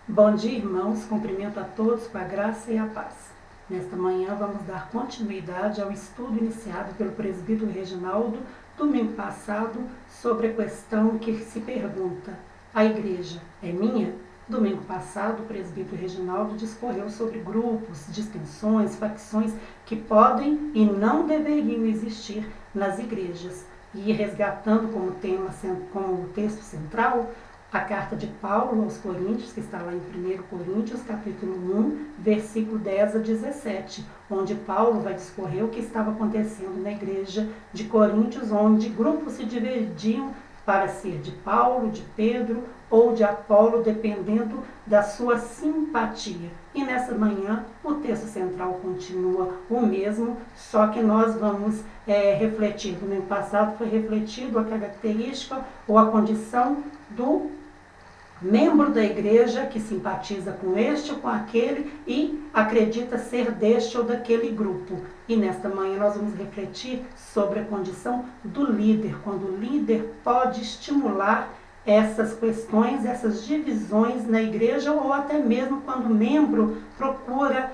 Bom dia, irmãos. Cumprimento a todos com a graça e a paz. Nesta manhã vamos dar continuidade ao estudo iniciado pelo presbítero Reginaldo domingo passado sobre a questão que se pergunta: a igreja é minha? Domingo passado, o presbítero Reginaldo discorreu sobre grupos, distensões, facções que podem e não deveriam existir nas igrejas, e resgatando como texto central a carta de Paulo aos Coríntios, que está lá em 1 Coríntios, capítulo 1, versículo 10 a 17, onde Paulo vai discorrer o que estava acontecendo na igreja de Coríntios, onde grupos se dividiam para ser de Paulo, de Pedro ou de Apolo, dependendo da sua simpatia. E nessa manhã o texto central continua o mesmo, só que nós vamos refletir. No ano passado foi refletido a característica ou a condição do membro da igreja que simpatiza com este ou com aquele e acredita ser deste ou daquele grupo. E nesta manhã nós vamos refletir sobre a condição do líder, quando o líder pode estimular essas questões, essas divisões na igreja, ou até mesmo quando o membro procura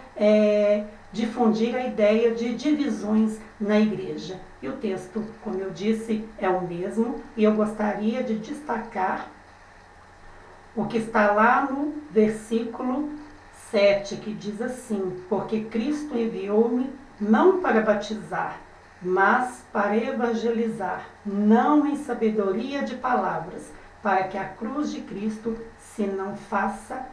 difundir a ideia de divisões na igreja. E o texto, como eu disse, é o mesmo, e eu gostaria de destacar o que está lá no versículo 7, que diz assim: porque Cristo enviou-me não para batizar, mas para evangelizar, não em sabedoria de palavras, para que a cruz de Cristo se não faça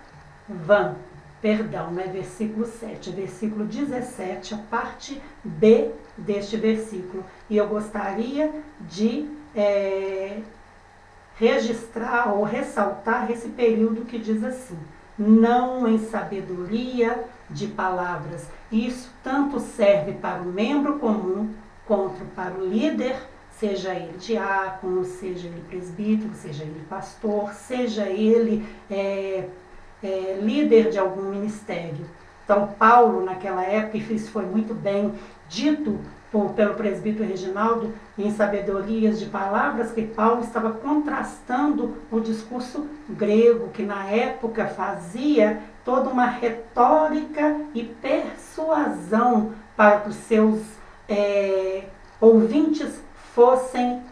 vã. Perdão, não é versículo 7, é versículo 17, a parte B deste versículo. E eu gostaria de registrar ou ressaltar esse período que diz assim: não em sabedoria de palavras. Isso tanto serve para o membro comum quanto para o líder, seja ele diácono, seja ele presbítero, seja ele pastor, seja ele líder de algum ministério. Então Paulo, naquela época, e isso foi muito bem dito pelo presbítero Reginaldo, em Sabedorias de Palavras, que Paulo estava contrastando o discurso grego, que na época fazia toda uma retórica e persuasão para que os seus ouvintes fossem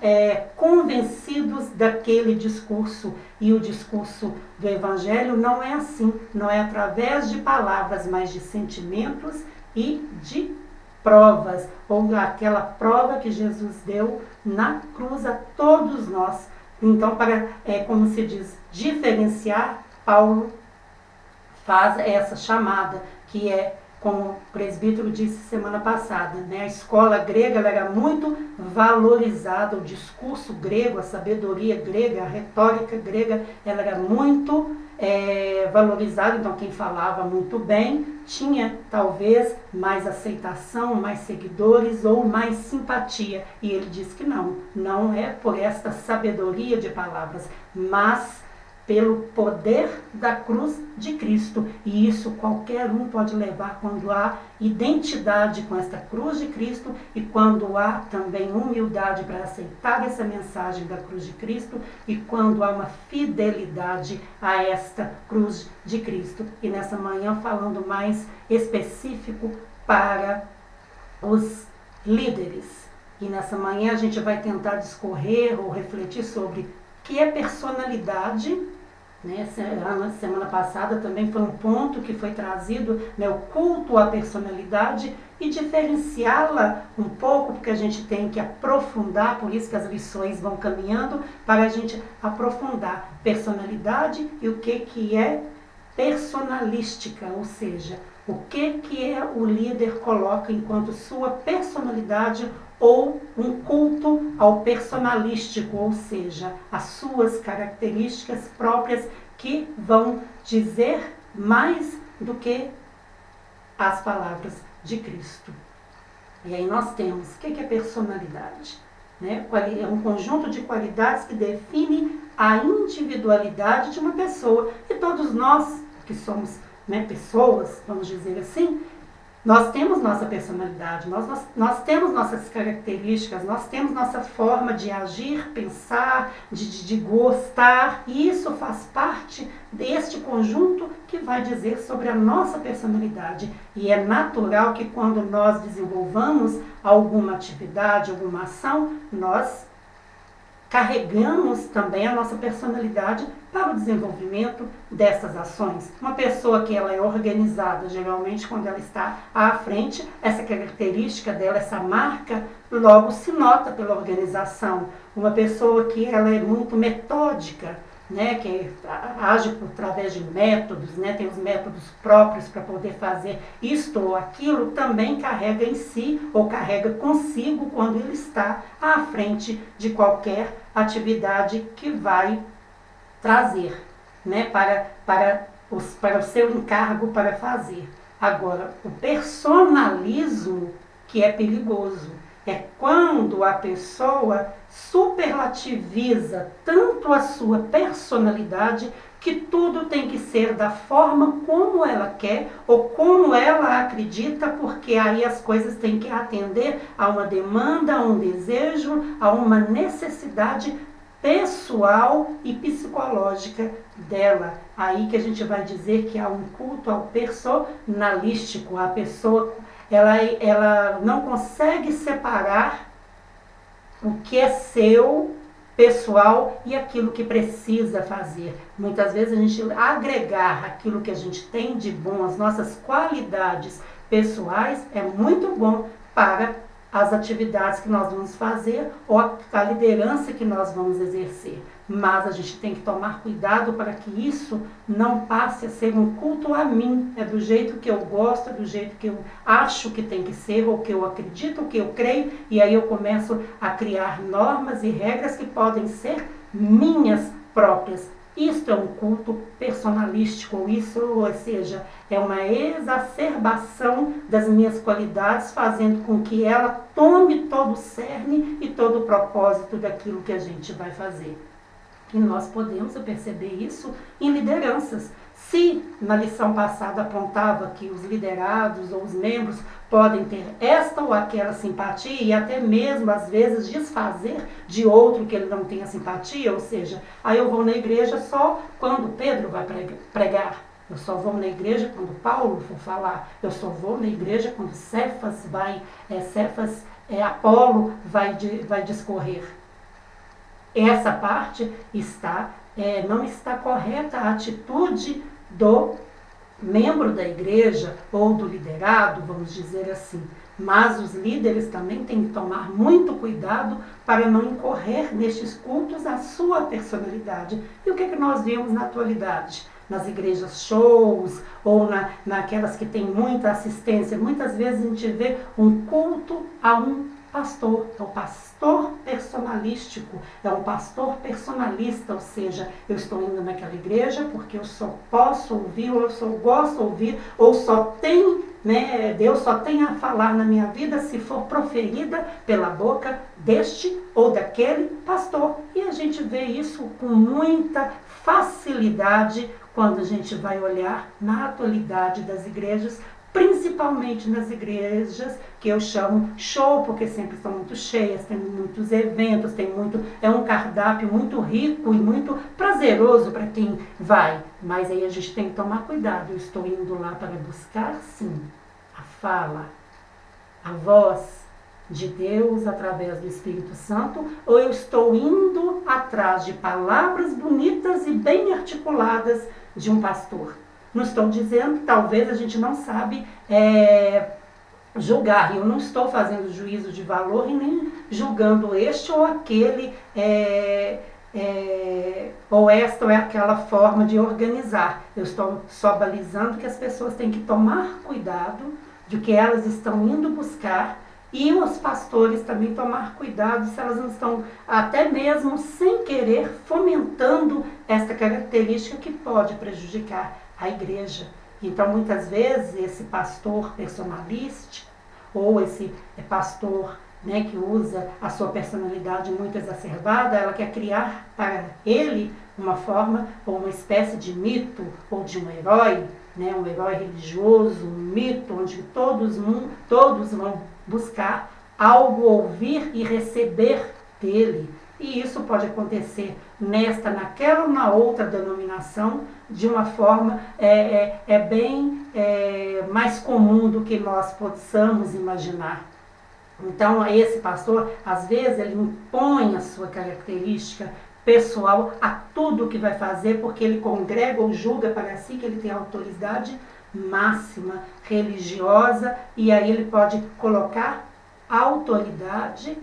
convencidos daquele discurso. E o discurso do Evangelho não é assim, não é através de palavras, mas de sentimentos e de provas, ou aquela prova que Jesus deu na cruz a todos nós. Então, para, como se diz, diferenciar, Paulo faz essa chamada, que é, como o presbítero disse semana passada, né? A escola grega ela era muito valorizada, o discurso grego, a sabedoria grega, a retórica grega, ela era muito valorizada. Então quem falava muito bem tinha talvez mais aceitação, mais seguidores ou mais simpatia. E ele diz que não é por esta sabedoria de palavras, mas pelo poder da cruz de Cristo. E isso qualquer um pode levar quando há identidade com esta cruz de Cristo e quando há também humildade para aceitar essa mensagem da cruz de Cristo e quando há uma fidelidade a esta cruz de Cristo. E nessa manhã, falando mais específico para os líderes. E nessa manhã a gente vai tentar discorrer ou refletir sobre que é personalidade, né? Semana passada também foi um ponto que foi trazido, né, o culto à personalidade, e diferenciá-la um pouco, porque a gente tem que aprofundar, por isso que as lições vão caminhando, para a gente aprofundar personalidade e o que é personalística, ou seja, o que o líder coloca enquanto sua personalidade ou um culto ao personalístico, ou seja, as suas características próprias que vão dizer mais do que as palavras de Cristo. E aí nós temos, o que é personalidade? Né? É um conjunto de qualidades que define a individualidade de uma pessoa. E todos nós que somos, né, pessoas, vamos dizer assim, Nós temos nossa personalidade, nós temos nossas características, nós temos nossa forma de agir, pensar, de gostar, e isso faz parte deste conjunto que vai dizer sobre a nossa personalidade. E é natural que quando nós desenvolvamos alguma atividade, alguma ação, nós carregamos também a nossa personalidade para o desenvolvimento dessas ações. Uma pessoa que ela é organizada, geralmente quando ela está à frente, essa característica dela, essa marca, logo se nota pela organização. Uma pessoa que ela é muito metódica, né, que age através de métodos, né, tem os métodos próprios para poder fazer isto ou aquilo, também carrega em si ou carrega consigo quando ele está à frente de qualquer atividade que vai trazer, né, para o seu encargo para fazer. Agora, o personalismo que é perigoso é quando a pessoa superlativiza tanto a sua personalidade que tudo tem que ser da forma como ela quer ou como ela acredita, porque aí as coisas têm que atender a uma demanda, a um desejo, a uma necessidade pessoal e psicológica dela. Aí que a gente vai dizer que há um culto ao personalístico. A pessoa ela não consegue separar o que é seu, pessoal, e aquilo que precisa fazer. Muitas vezes a gente agregar aquilo que a gente tem de bom, as nossas qualidades pessoais, é muito bom para as atividades que nós vamos fazer ou a liderança que nós vamos exercer. Mas a gente tem que tomar cuidado para que isso não passe a ser um culto a mim. É do jeito que eu gosto, é do jeito que eu acho que tem que ser, ou que eu acredito, ou que eu creio, e aí eu começo a criar normas e regras que podem ser minhas próprias. Isto é um culto personalístico, ou seja, é uma exacerbação das minhas qualidades, fazendo com que ela tome todo o cerne e todo o propósito daquilo que a gente vai fazer. E nós podemos perceber isso em lideranças. Se na lição passada apontava que os liderados ou os membros podem ter esta ou aquela simpatia e até mesmo às vezes desfazer de outro que ele não tenha simpatia, ou seja, aí eu vou na igreja só quando Pedro vai pregar, eu só vou na igreja quando Paulo for falar, eu só vou na igreja quando Apolo vai discorrer. Essa parte não está correta, a atitude do membro da igreja ou do liderado, vamos dizer assim. Mas os líderes também têm que tomar muito cuidado para não incorrer nestes cultos à sua personalidade. E o que nós vemos na atualidade? Nas igrejas shows ou naquelas que têm muita assistência, muitas vezes a gente vê um culto a um pastor, é um pastor personalístico, é um pastor personalista, ou seja, eu estou indo naquela igreja porque eu só posso ouvir, ou eu só gosto de ouvir, ou só tem, Deus só tem a falar na minha vida se for proferida pela boca deste ou daquele pastor. E a gente vê isso com muita facilidade quando a gente vai olhar na atualidade das igrejas, principalmente nas igrejas que eu chamo show, porque sempre estão muito cheias, tem muitos eventos, é um cardápio muito rico e muito prazeroso para quem vai. Mas aí a gente tem que tomar cuidado. Eu estou indo lá para buscar, sim, a fala, a voz de Deus através do Espírito Santo, ou eu estou indo atrás de palavras bonitas e bem articuladas de um pastor? Não estou dizendo, talvez a gente não sabe julgar. Eu não estou fazendo juízo de valor e nem julgando este ou aquele, ou esta ou aquela forma de organizar. Eu estou só balizando que as pessoas têm que tomar cuidado de que elas estão indo buscar, e os pastores também tomar cuidado se elas não estão, até mesmo sem querer, fomentando essa característica que pode prejudicar a igreja. Então, muitas vezes, esse pastor personalístico, ou esse pastor que usa a sua personalidade muito exacerbada, ela quer criar para ele uma forma ou uma espécie de mito ou de um herói, né, um herói religioso, um mito, onde todos vão buscar algo ouvir e receber dele. E isso pode acontecer nesta, naquela ou na outra denominação, de uma forma bem mais comum do que nós possamos imaginar. Então, esse pastor, às vezes, ele impõe a sua característica pessoal a tudo que vai fazer, porque ele congrega ou julga para si que ele tem autoridade máxima religiosa, e aí ele pode colocar a autoridade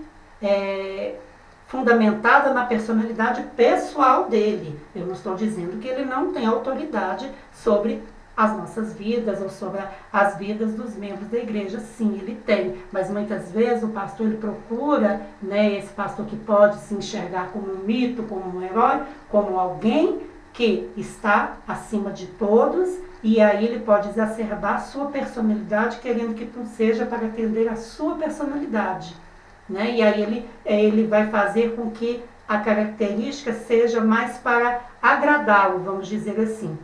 fundamentada na personalidade pessoal dele. Eu não estou dizendo que ele não tem autoridade sobre as nossas vidas ou sobre as vidas dos membros da igreja. Sim, ele tem, mas muitas vezes o pastor ele procura, né, esse pastor que pode se enxergar como um mito, como um herói, como alguém que está acima de todos, e aí ele pode exacerbar a sua personalidade, querendo que tudo seja para atender a sua personalidade, né? E aí ele vai fazer com que a característica seja mais para agradá-lo, vamos dizer assim.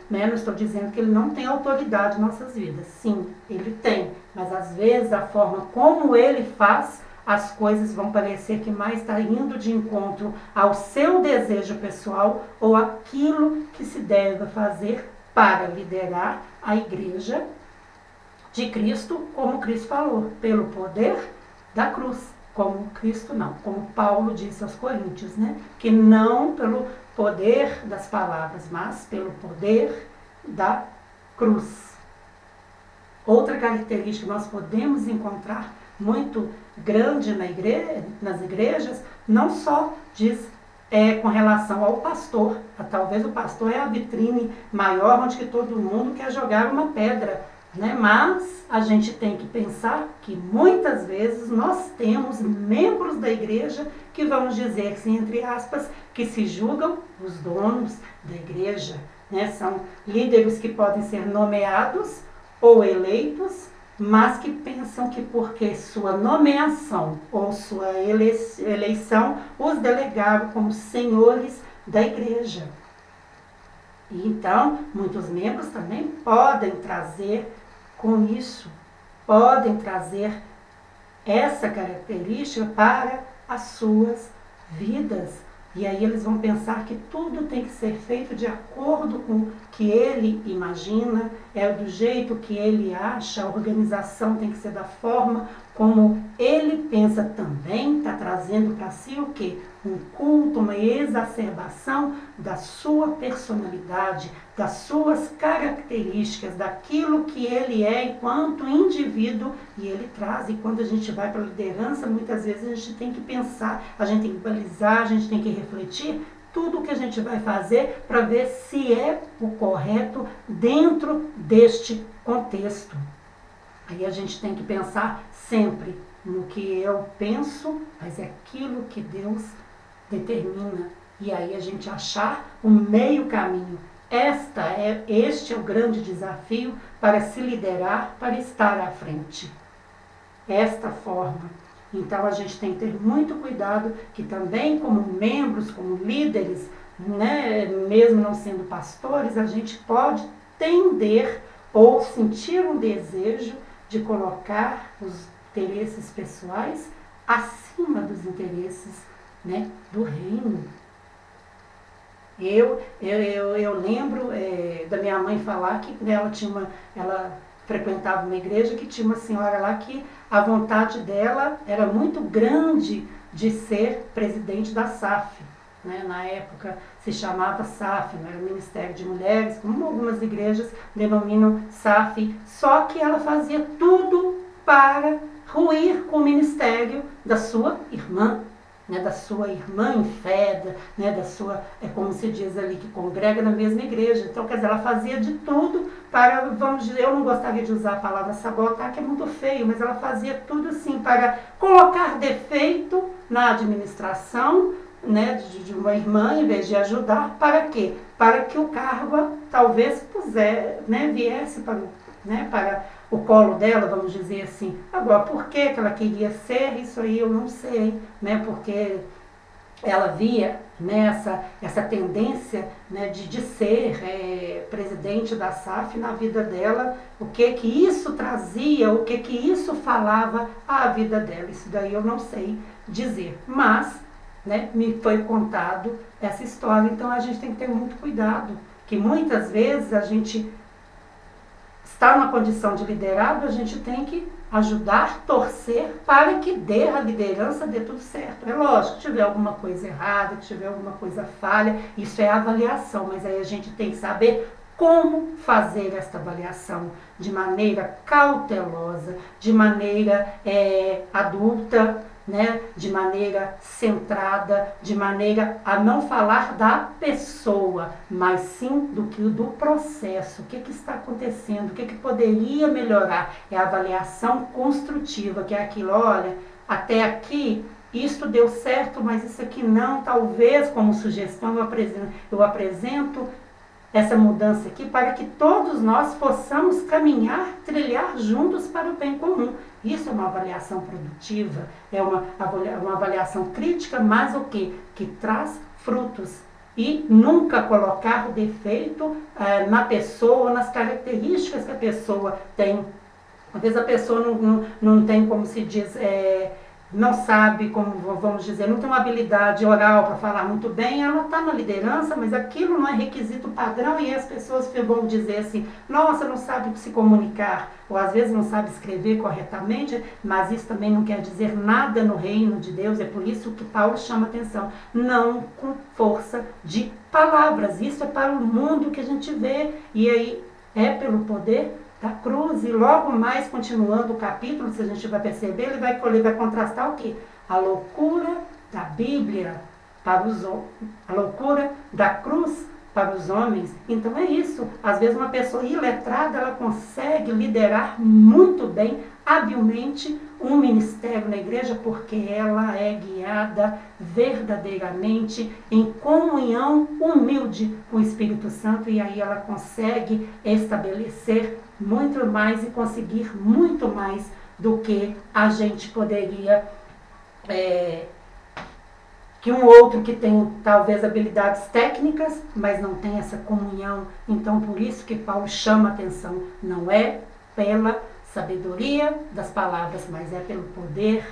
Né? Não estou dizendo que ele não tem autoridade em nossas vidas. Sim, ele tem, mas às vezes a forma como ele faz as coisas vão parecer que mais está indo de encontro ao seu desejo pessoal ou aquilo que se deve fazer para liderar a igreja de Cristo, como Cristo falou, pelo poder da cruz. Como Cristo não, como Paulo disse aos Coríntios, né? Que não pelo poder das palavras, mas pelo poder da cruz. Outra característica que nós podemos encontrar muito grande nas igrejas, não só diz com relação ao pastor. Talvez o pastor é a vitrine maior onde que todo mundo quer jogar uma pedra, né? Mas a gente tem que pensar que muitas vezes nós temos membros da igreja que vamos dizer, assim, entre aspas, que se julgam os donos da igreja, né? São líderes que podem ser nomeados ou eleitos, mas que pensam que porque sua nomeação ou sua eleição os delegaram como senhores da igreja. E então, muitos membros também podem trazer com isso, podem trazer essa característica para as suas vidas. E aí eles vão pensar que tudo tem que ser feito de acordo com o que ele imagina, do jeito que ele acha, a organização tem que ser da forma como ele pensa também, está trazendo para si o quê? Um culto, uma exacerbação da sua personalidade, das suas características, daquilo que ele é enquanto indivíduo, e ele traz. E quando a gente vai para a liderança, muitas vezes a gente tem que pensar, a gente tem que balizar, a gente tem que refletir tudo o que a gente vai fazer para ver se é o correto dentro deste contexto. Aí a gente tem que pensar sempre no que eu penso, mas é aquilo que Deus determina. E aí a gente achar o meio caminho. Este é o grande desafio para se liderar, para estar à frente. Esta forma. Então a gente tem que ter muito cuidado que também como membros, como líderes, né, mesmo não sendo pastores, a gente pode tender ou sentir um desejo de colocar os interesses pessoais acima dos interesses, né, do reino. Eu lembro da minha mãe falar que ela frequentava uma igreja que tinha uma senhora lá que a vontade dela era muito grande de ser presidente da SAF. Né? Na época se chamava SAF, não era Ministério de Mulheres, como algumas igrejas denominam SAF, só que ela fazia tudo para ruir com o ministério da sua irmã, né, da sua irmã em fé, né, da sua, como se diz ali, que congrega na mesma igreja. Então, quer dizer, ela fazia de tudo para, vamos dizer, eu não gostaria de usar a palavra sabotar, que é muito feio, mas ela fazia tudo assim para colocar defeito na administração, né, de uma irmã, em vez de ajudar. Para quê? Para que o cargo talvez viesse para o colo dela, vamos dizer assim. Agora, por que ela queria ser, isso aí eu não sei, né? Porque ela via, né, essa tendência, né, de ser presidente da SAF na vida dela, o que isso trazia, o que isso falava à vida dela. Isso daí eu não sei dizer, mas, né, me foi contado essa história, então a gente tem que ter muito cuidado, que muitas vezes a gente está numa condição de liderado, a gente tem que ajudar, torcer para que dê a liderança, dê tudo certo. É lógico, que tiver alguma coisa errada, que tiver alguma coisa falha, isso é avaliação, mas aí a gente tem que saber como fazer esta avaliação de maneira cautelosa, de maneira adulta, né, de maneira centrada, de maneira a não falar da pessoa, mas sim do processo, o que está acontecendo, o que poderia melhorar. É a avaliação construtiva, que é aquilo, olha, até aqui isto deu certo, mas isso aqui não, talvez como sugestão eu apresento essa mudança aqui para que todos nós possamos caminhar, trilhar juntos para o bem comum. Isso é uma avaliação produtiva, é uma avaliação crítica, mas o quê? Que traz frutos. E nunca colocar o defeito na pessoa, nas características que a pessoa tem. Às vezes a pessoa não tem, como se diz, não sabe, como vamos dizer, não tem uma habilidade oral para falar muito bem, ela está na liderança, mas aquilo não é requisito padrão e as pessoas vão dizer assim, nossa, não sabe se comunicar, ou às vezes não sabe escrever corretamente, mas isso também não quer dizer nada no reino de Deus, é por isso que Paulo chama atenção, não com força de palavras, isso é para o mundo que a gente vê, e aí é pelo poder da cruz, e logo mais, continuando o capítulo, se a gente vai perceber, ele vai contrastar o quê? A loucura da Bíblia para os homens, a loucura da cruz para os homens. Então é isso, às vezes uma pessoa iletrada, ela consegue liderar muito bem, habilmente, um ministério na igreja, porque ela é guiada verdadeiramente em comunhão humilde com o Espírito Santo, e aí ela consegue estabelecer muito mais e conseguir muito mais do que a gente poderia, que um outro que tem talvez habilidades técnicas, mas não tem essa comunhão. Então por isso que Paulo chama a atenção, não é pela sabedoria das palavras, mas é pelo poder,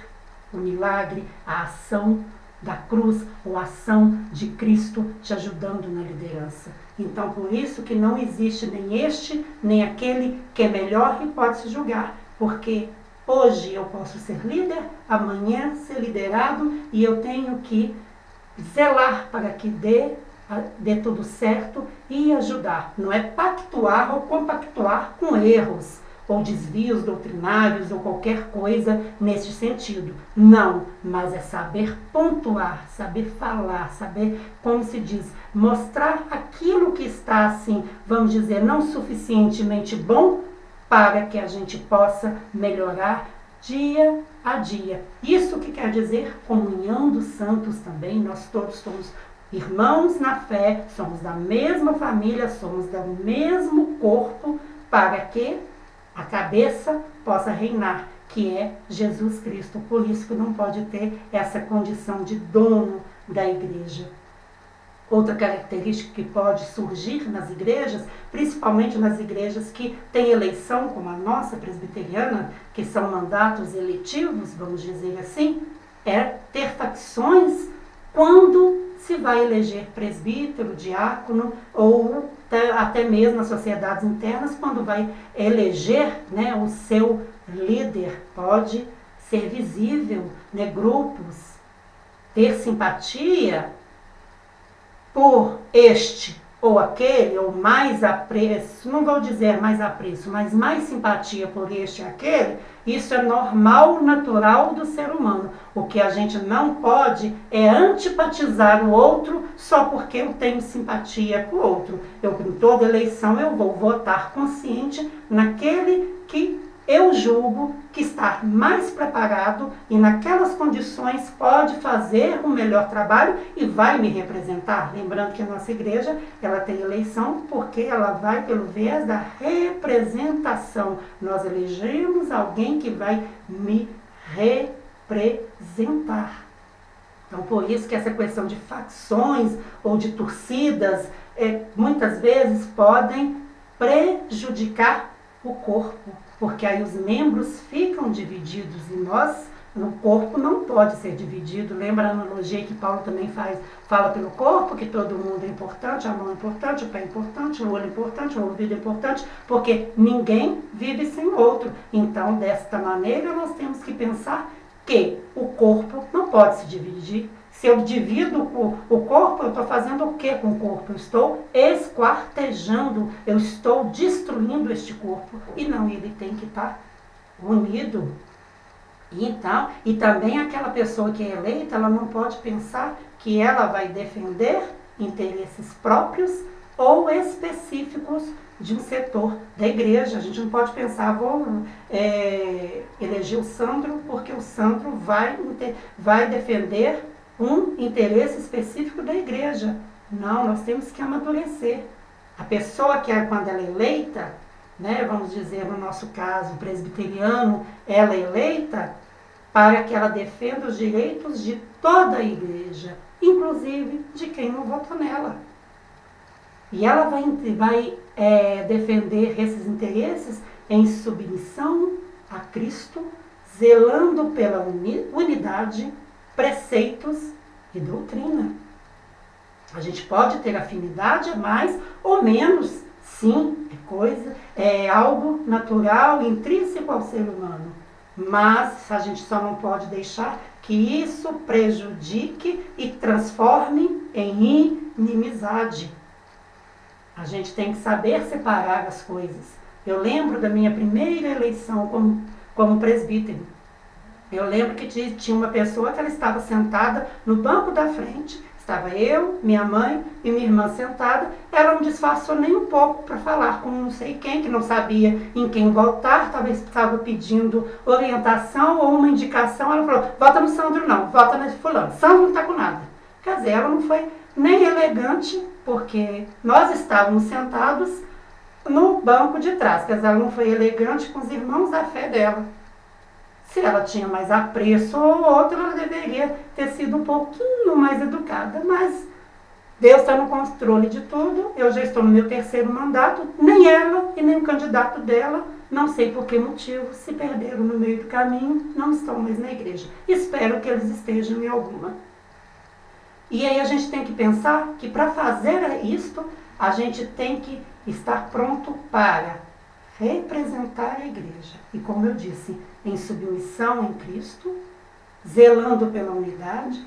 o milagre, a ação da cruz, ou a ação de Cristo te ajudando na liderança. Então, por isso que não existe nem este, nem aquele que é melhor e pode se julgar, porque hoje eu posso ser líder, amanhã ser liderado, e eu tenho que zelar para que dê tudo certo e ajudar. Não é pactuar ou compactuar com erros, ou desvios doutrinários, ou qualquer coisa nesse sentido. Não, mas é saber pontuar, saber falar, saber, como se diz, mostrar aquilo que está, assim, vamos dizer, não suficientemente bom, para que a gente possa melhorar dia a dia. Isso que quer dizer comunhão dos santos também, nós todos somos irmãos na fé, somos da mesma família, somos do mesmo corpo, para que a cabeça possa reinar, que é Jesus Cristo. Por isso que não pode ter essa condição de dono da igreja. Outra característica que pode surgir nas igrejas, principalmente nas igrejas que têm eleição, como a nossa presbiteriana, que são mandatos eletivos, vamos dizer assim, é ter facções quando se vai eleger presbítero, diácono, ou até mesmo nas sociedades internas, quando vai eleger, né, o seu líder. Pode ser visível, né, grupos, ter simpatia por este ou aquele, ou mais apreço, não vou dizer mais apreço, mas mais simpatia por este e aquele. Isso é normal, natural do ser humano. O que a gente não pode é antipatizar o outro só porque eu tenho simpatia com o outro. Em toda eleição eu vou votar consciente naquele que eu julgo que está mais preparado e naquelas condições pode fazer um melhor trabalho e vai me representar. Lembrando que a nossa igreja, ela tem eleição porque ela vai pelo viés da representação. Nós elegemos alguém que vai me representar. Então, por isso que essa questão de facções ou de torcidas, muitas vezes podem prejudicar o corpo, porque aí os membros ficam divididos e o corpo não pode ser dividido. Lembra a analogia que Paulo também fala pelo corpo, que todo mundo é importante, a mão é importante, o pé é importante, o olho é importante, o ouvido é importante, porque ninguém vive sem o outro. Então, desta maneira, nós temos que pensar que o corpo não pode se dividir. Se eu divido o corpo, eu estou fazendo o que com o corpo? Eu estou esquartejando, eu estou destruindo este corpo. E não, ele tem que estar unido. Então, e também aquela pessoa que é eleita, ela não pode pensar que ela vai defender interesses próprios ou específicos de um setor da igreja. A gente não pode pensar, vou eleger o Sandro porque o Sandro vai defender um interesse específico da igreja. Não, nós temos que amadurecer. A pessoa que quando ela é eleita, vamos dizer no nosso caso, presbiteriano, ela é eleita para que ela defenda os direitos de toda a igreja, inclusive de quem não votou nela. E ela vai defender esses interesses em submissão a Cristo, zelando pela unidade, preceitos e doutrina. A gente pode ter afinidade mais ou menos, sim, é algo natural, intrínseco ao ser humano. Mas a gente só não pode deixar que isso prejudique e transforme em inimizade. A gente tem que saber separar as coisas. Eu lembro da minha primeira eleição como presbítero. Eu lembro que tinha uma pessoa que ela estava sentada no banco da frente, estava eu, minha mãe e minha irmã sentada, ela não disfarçou nem um pouco para falar com não sei quem, que não sabia em quem votar, talvez estava pedindo orientação ou uma indicação, ela falou, vota no Sandro não, vota nesse fulano, Sandro não está com nada. Quer dizer, ela não foi nem elegante, porque nós estávamos sentados no banco de trás, quer dizer, ela não foi elegante com os irmãos da fé dela. Se ela tinha mais apreço ou outro, ela deveria ter sido um pouquinho mais educada. Mas Deus está no controle de tudo. Eu já estou no meu 3º mandato. Nem ela e nem o candidato dela, não sei por que motivo, se perderam no meio do caminho, não estão mais na igreja. Espero que eles estejam em alguma. E aí a gente tem que pensar que para fazer isto, a gente tem que estar pronto para representar a igreja. E como eu disse, em submissão em Cristo, zelando pela unidade,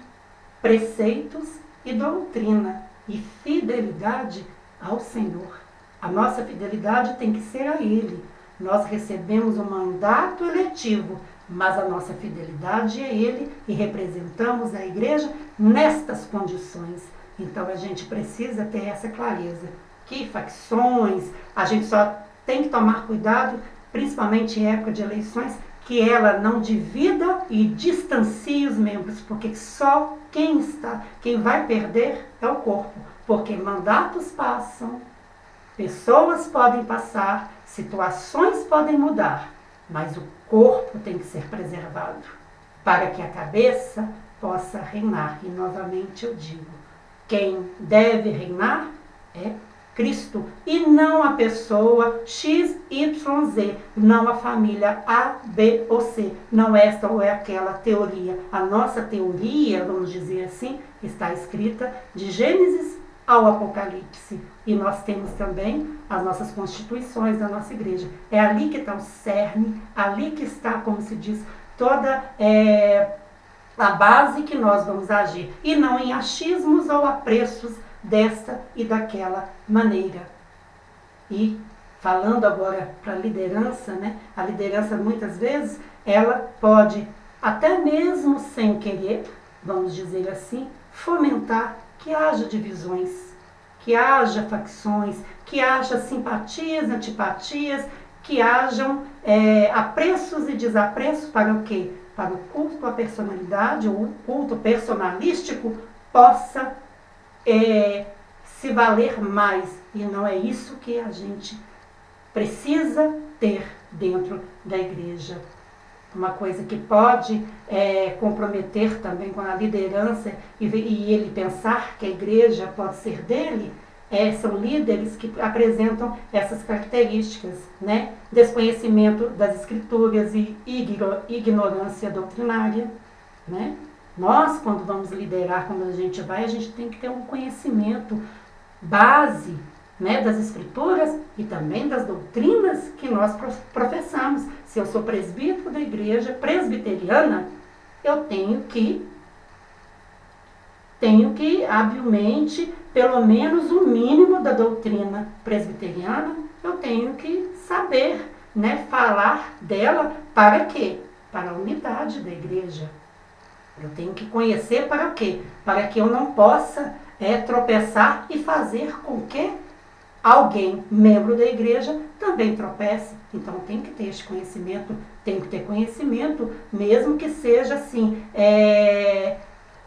preceitos e doutrina e fidelidade ao Senhor. A nossa fidelidade tem que ser a Ele. Nós recebemos um mandato eletivo, mas a nossa fidelidade é Ele e representamos a igreja nestas condições. Então a gente precisa ter essa clareza. Que facções, a gente só tem que tomar cuidado, principalmente em época de eleições, que ela não divida e distancie os membros, porque só quem vai perder é o corpo, porque mandatos passam, pessoas podem passar, situações podem mudar, mas o corpo tem que ser preservado, para que a cabeça possa reinar. E novamente eu digo, quem deve reinar é Cristo, e não a pessoa X, Y, Z, não a família A, B ou C, não esta ou é aquela teoria. A nossa teoria, vamos dizer assim, está escrita de Gênesis ao Apocalipse, e nós temos também as nossas constituições da nossa igreja. É ali que está o cerne, ali que está, como se diz, toda a base que nós vamos agir, e não em achismos ou apressos desta e daquela maneira. E falando agora para a liderança, a liderança muitas vezes ela pode, até mesmo sem querer, vamos dizer assim, fomentar que haja divisões, que haja facções, que haja simpatias, antipatias, que hajam apreços e desapreços para o quê? Para o culto à personalidade, ou o culto personalístico possa se valer mais, e não é isso que a gente precisa ter dentro da igreja. uma coisa que pode comprometer também com a liderança e ele pensar que a igreja pode ser dele, são líderes que apresentam essas características, né? Desconhecimento das escrituras e ignorância doutrinária, né? Nós, quando vamos liderar, quando a gente tem que ter um conhecimento base, né, das escrituras e também das doutrinas que nós professamos. Se eu sou presbítero da igreja presbiteriana, eu tenho que habilmente, pelo menos o mínimo da doutrina presbiteriana, eu tenho que saber, né, falar dela para quê? Para a unidade da igreja. Eu tenho que conhecer para quê? Para que eu não possa tropeçar e fazer com que alguém, membro da igreja, também tropece. Então tem que ter esse conhecimento, tem que ter conhecimento, mesmo que seja assim,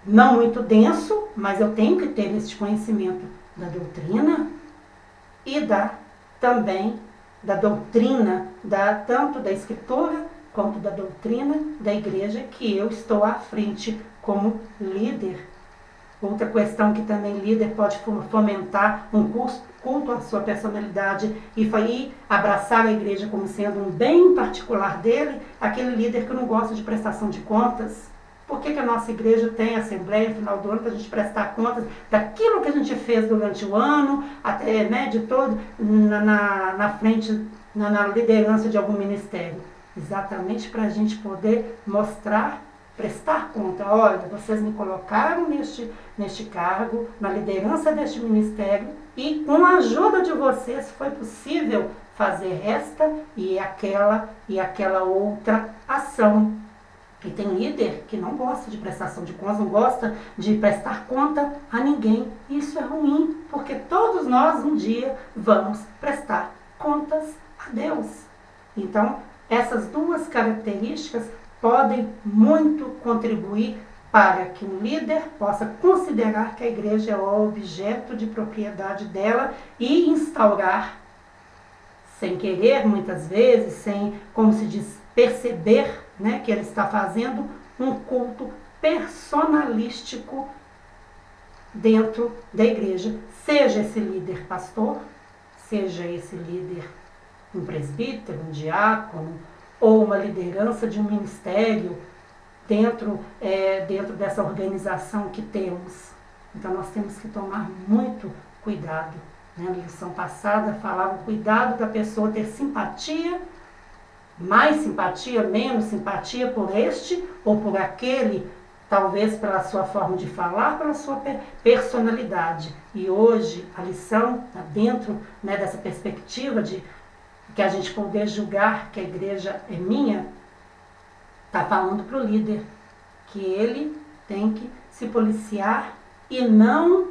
não muito denso, mas eu tenho que ter esse conhecimento da doutrina e também da doutrina, tanto da escritura quanto da doutrina da igreja que eu estou à frente como líder. Outra questão que também líder pode fomentar um culto à sua personalidade e abraçar a igreja como sendo um bem particular dele, aquele líder que não gosta de prestação de contas. Por que a nossa igreja tem assembleia no final do ano para a gente prestar contas daquilo que a gente fez durante o ano, até, né, de todo, na frente, na liderança de algum ministério? Exatamente para a gente poder mostrar, prestar conta. Olha, vocês me colocaram neste cargo, na liderança deste ministério, e com a ajuda de vocês foi possível fazer esta e aquela outra ação. E tem líder que não gosta de prestação de contas, não gosta de prestar conta a ninguém. Isso é ruim, porque todos nós um dia vamos prestar contas a Deus. Então, essas duas características podem muito contribuir para que um líder possa considerar que a igreja é o objeto de propriedade dela e instaurar, sem querer muitas vezes, sem, como se diz, perceber, né, que ele está fazendo um culto personalístico dentro da igreja. Seja esse líder pastor, seja esse líder um presbítero, um diácono, ou uma liderança de um ministério dentro dessa organização que temos. Então nós temos que tomar muito cuidado. Na lição passada falava o cuidado da pessoa ter simpatia, mais simpatia, menos simpatia por este ou por aquele, talvez pela sua forma de falar, pela sua personalidade. E hoje a lição está dentro, né, dessa perspectiva de que a gente poder julgar que a igreja é minha, está falando para o líder que ele tem que se policiar e não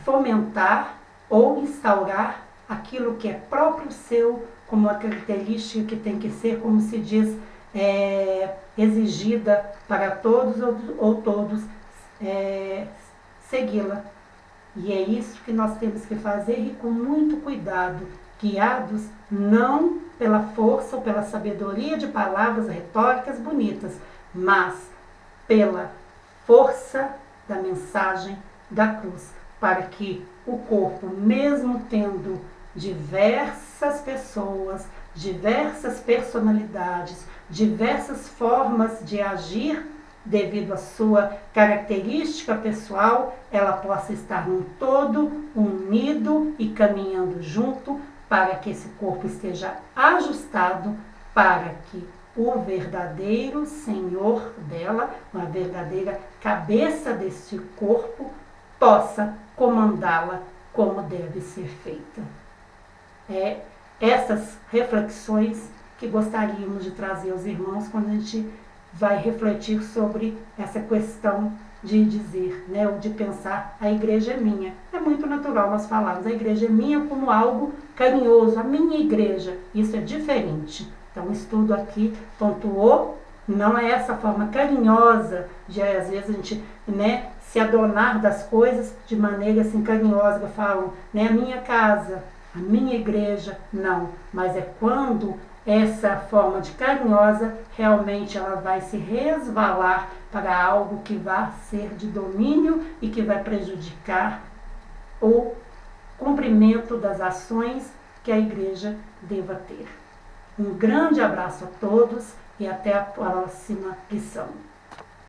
fomentar ou instaurar aquilo que é próprio seu, como uma característica que tem que ser, como se diz, exigida para todos ou todos segui-la. E é isso que nós temos que fazer, e com muito cuidado, guiados não pela força ou pela sabedoria de palavras retóricas bonitas, mas pela força da mensagem da cruz, para que o corpo, mesmo tendo diversas pessoas, diversas personalidades, diversas formas de agir, devido à sua característica pessoal, ela possa estar num todo, unido e caminhando junto, para que esse corpo esteja ajustado, para que o verdadeiro Senhor dela, uma verdadeira cabeça deste corpo, possa comandá-la como deve ser feita. Essas reflexões que gostaríamos de trazer aos irmãos quando a gente vai refletir sobre essa questão de dizer, né, ou de pensar, a igreja é minha. É muito natural nós falarmos, a igreja é minha como algo carinhoso, a minha igreja. Isso é diferente. Então o estudo aqui pontuou, não é essa forma carinhosa de, às vezes, a gente, né, se adonar das coisas de maneira assim carinhosa, que falam, né, a minha casa, a minha igreja, não. Mas é quando essa forma de carinhosa, realmente ela vai se resvalar para algo que vai ser de domínio e que vai prejudicar o cumprimento das ações que a igreja deva ter. Um grande abraço a todos e até a próxima lição.